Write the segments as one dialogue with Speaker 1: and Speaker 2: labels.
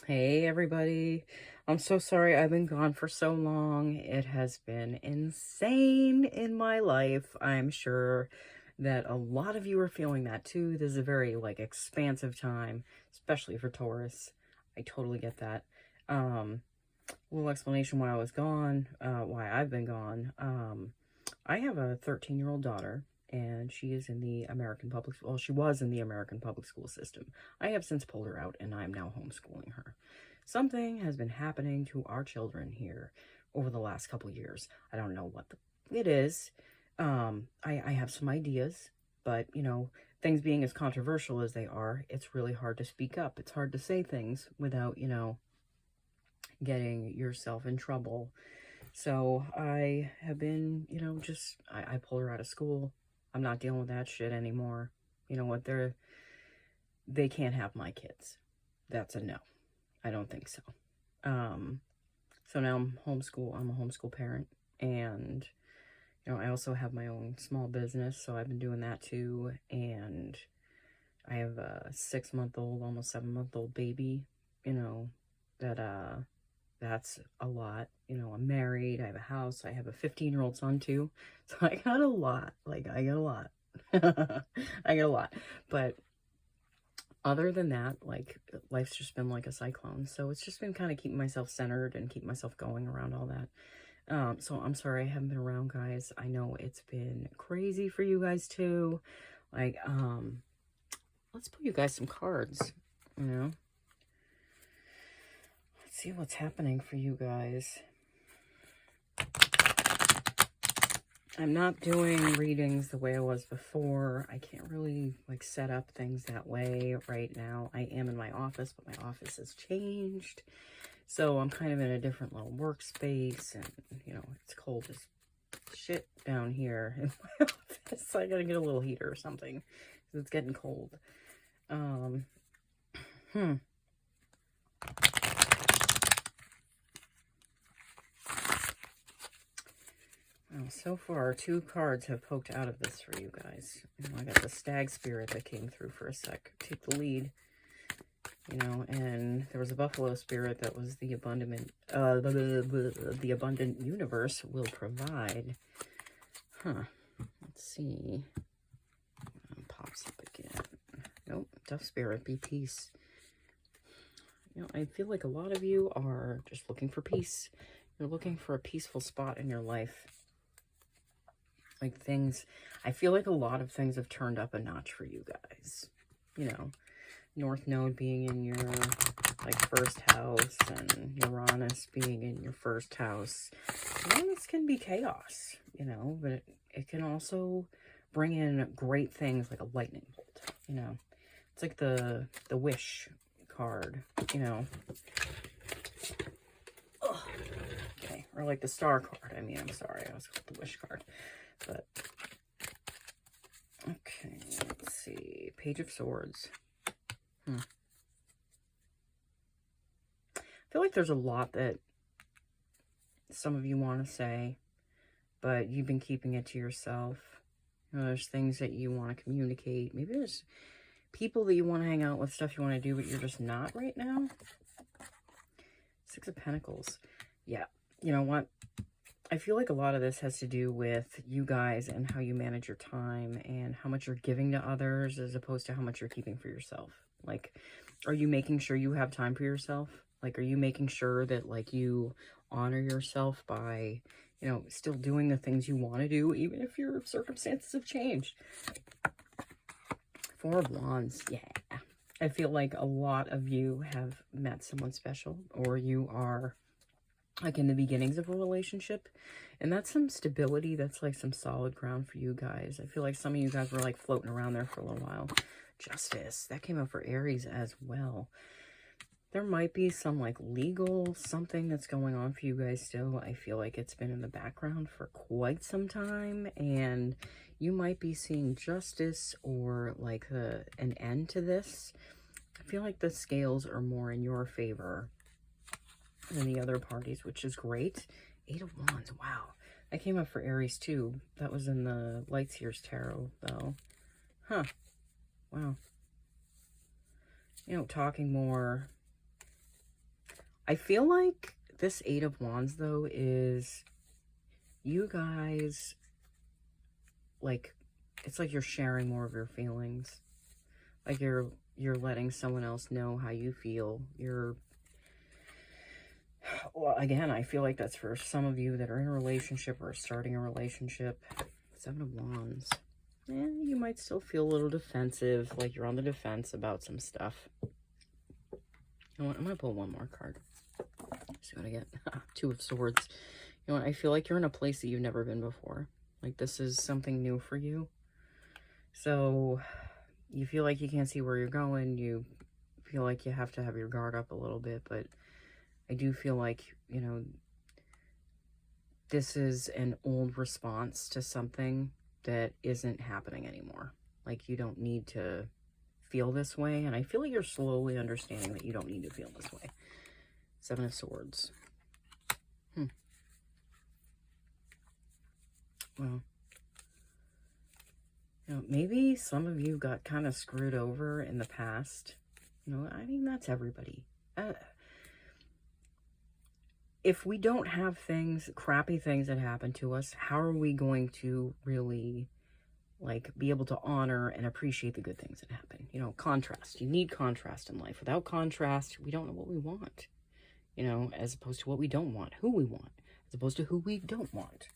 Speaker 1: Hey everybody. I'm so sorry I've been gone for so long. It has been insane in my life. I'm sure that a lot of you are feeling that too. This is a very expansive time, especially for Taurus. I totally get that. Um, a little explanation why I was gone, why I've been gone. I have a 13-year-old daughter, and she is in the American public, well, she was in the American public school system. I have since pulled her out, and I'm now homeschooling her. Something has been happening to our children here over the last couple years. I don't know what it is. I have some ideas, but, things being as controversial as they are, it's really hard to speak up. It's hard to say things without, getting yourself in trouble. So I have been, I pull her out of school. I'm not dealing with that shit anymore. You know what? They can't have my kids. That's a no. I don't think so. So now I'm a homeschool parent, and, I also have my own small business, so I've been doing that too, and I have a 6-month-old, almost 7-month-old baby, that's a lot. I'm married, I have a house, I have a 15-year-old son too. So I got a lot. I got a lot. I got a lot. But other than that, life's just been like a cyclone. So it's just been kind of keeping myself centered and keeping myself going around all that. So I'm sorry I haven't been around, guys. I know it's been crazy for you guys too. Let's put you guys some cards, see what's happening for you guys. I'm not doing readings the way I was before. I can't really set up things that way right now. I am in my office, but my office has changed. So I'm kind of in a different little workspace, and it's cold as shit down here in my office. I gotta get a little heater or something, because it's getting cold. Well, so far, 2 cards have poked out of this for you guys. I got the Stag Spirit that came through for a sec. Take the lead. And there was a Buffalo Spirit that was the abundant, the abundant universe will provide. Let's see. Pops up again. Nope. Tough Spirit, be peace. I feel like a lot of you are just looking for peace. You're looking for a peaceful spot in your life. I feel like a lot of things have turned up a notch for you guys. North Node being in your first house, and Uranus being in your first house. This can be chaos, but it can also bring in great things like a lightning bolt. It's like the wish card, Ugh. Okay, or like the star card. I'm sorry, I was called the wish card. But okay, let's see. Page of Swords. I feel like there's a lot that some of you want to say, but you've been keeping it to yourself. There's things that you want to communicate. Maybe there's people that you want to hang out with, stuff you want to do, but you're just not right now. 6 of Pentacles. Yeah, you know what? I feel like a lot of this has to do with you guys and how you manage your time and how much you're giving to others as opposed to how much you're keeping for yourself. Are you making sure you have time for yourself? Are you making sure that, you honor yourself by, still doing the things you want to do, even if your circumstances have changed? 4 of Wands, yeah. I feel like a lot of you have met someone special, or you are in the beginnings of a relationship, and that's some stability. That's some solid ground for you guys. I feel like some of you guys were floating around there for a little while. Justice, that came up for Aries as well. There might be some legal something that's going on for you guys still. I feel like it's been in the background for quite some time, and you might be seeing justice or an end to this. I feel like the scales are more in your favor than the other parties, which is great. 8 of Wands, wow. That came up for Aries too. That was in the Light Years Tarot though. Wow. Talking more I feel like this Eight of Wands, though, is you guys, like, it's like you're sharing more of your feelings. Like you're letting someone else know how you feel. Well, again, I feel like that's for some of you that are in a relationship or starting a relationship. Seven of Wands. Yeah, you might still feel a little defensive, like you're on the defense about some stuff. You know what? I'm going to pull one more card. See what I get. Two of Swords. You know what? I feel like you're in a place that you've never been before. Like this is something new for you. So you feel like you can't see where you're going. You feel like you have to have your guard up a little bit, but I do feel like, you know, this is an old response to something that isn't happening anymore. Like you don't need to feel this way. And I feel like you're slowly understanding that you don't need to feel this way. Seven of Swords. Well, you know, maybe some of you got kind of screwed over in the past. You know, I mean, that's everybody. If we don't have things, crappy things that happen to us, how are we going to really, like, be able to honor and appreciate the good things that happen? You know, contrast. You need contrast in life. Without contrast, we don't know what we want. You know, as opposed to what we don't want, who we want, as opposed to who we don't want.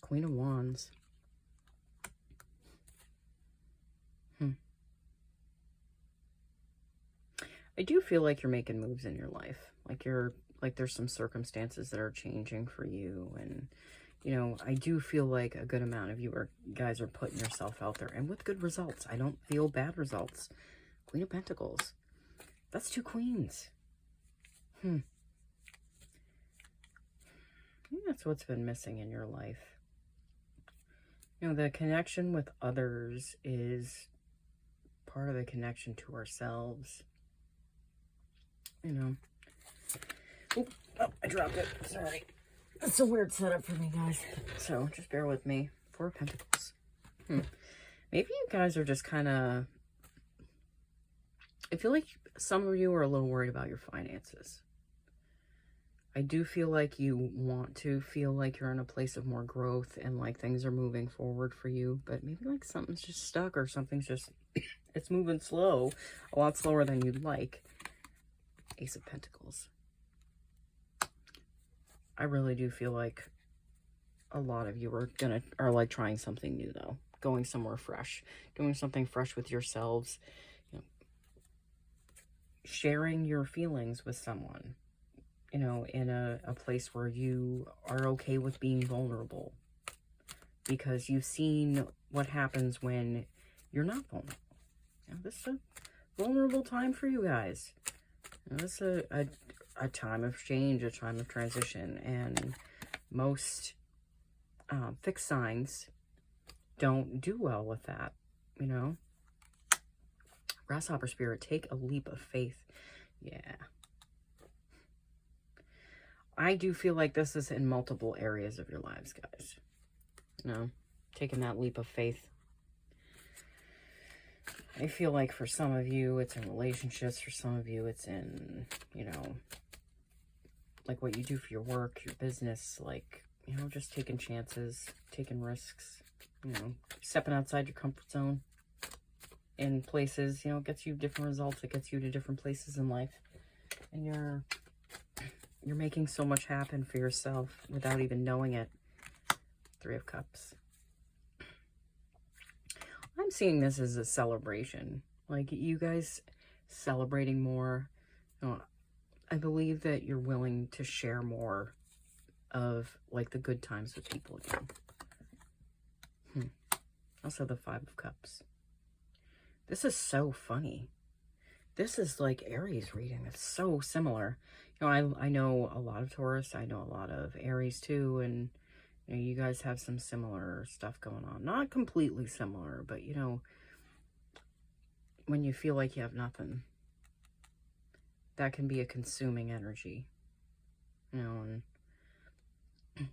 Speaker 1: Queen of Wands. I do feel like you're making moves in your life. Like there's some circumstances that are changing for you. And, you know, I do feel like a good amount of you guys are putting yourself out there. And with good results. I don't feel bad results. Queen of Pentacles. That's two queens. I think that's what's been missing in your life. You know, the connection with others is part of the connection to ourselves. You know. Oop, oh, I dropped it. Sorry. It's a weird setup for me, guys. So, just bear with me. Four of Pentacles. Maybe you guys are just kind of... I feel like some of you are a little worried about your finances. I do feel like you want to feel like you're in a place of more growth and like things are moving forward for you. But maybe like something's just stuck or something's just... it's moving slow. A lot slower than you'd like. Ace of Pentacles. I really do feel like a lot of you are like trying something new though. Going somewhere fresh. Doing something fresh with yourselves. You know, sharing your feelings with someone. You know, in a place where you are okay with being vulnerable. Because you've seen what happens when you're not vulnerable. You know, this is a vulnerable time for you guys. This is a time of change, a time of transition, and most fixed signs don't do well with that, you know? Grasshopper spirit, take a leap of faith. Yeah. I do feel like this is in multiple areas of your lives, guys. You know, taking that leap of faith. I feel like for some of you, it's in relationships. For some of you, it's in, you know, like what you do for your work, your business, like, you know, just taking chances, taking risks, you know, stepping outside your comfort zone in places, you know, it gets you different results. It gets you to different places in life. And you're making so much happen for yourself without even knowing it. Three of Cups. I'm seeing this as a celebration. Like, you guys celebrating more. You know, I believe that you're willing to share more of, like, the good times with people again. Also, the Five of Cups. This is so funny. This is like Aries reading. It's so similar. You know, I know a lot of Taurus. I know a lot of Aries, too. And you know, you guys have some similar stuff going on. Not completely similar, but, you know, when you feel like you have nothing, that can be a consuming energy. You know, and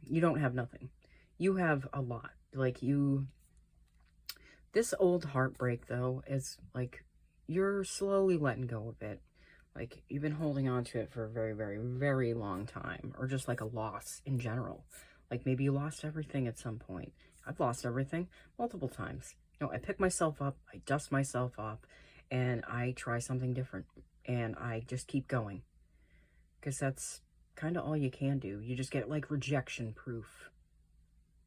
Speaker 1: you don't have nothing. You have a lot. Like, this old heartbreak, though, is, like, you're slowly letting go of it. Like, you've been holding on to it for a very, very, very long time, or just like a loss in general. Like, maybe you lost everything at some point. I've lost everything multiple times. You know, I pick myself up, I dust myself up, and I try something different. And I just keep going. Because that's kind of all you can do. You just get, like, rejection proof.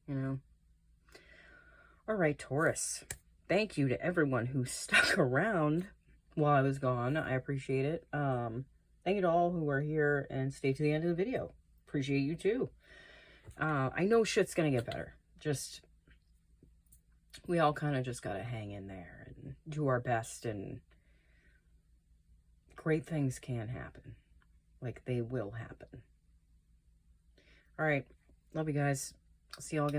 Speaker 1: You know? All right, Taurus. Thank you to everyone who stuck around while I was gone. I appreciate it. Thank you to all who are here and stay to the end of the video. Appreciate you too. I know shit's gonna get better. Just, we all kind of just gotta hang in there and do our best, and great things can happen. Like, they will happen. All right. Love you guys. See y'all again.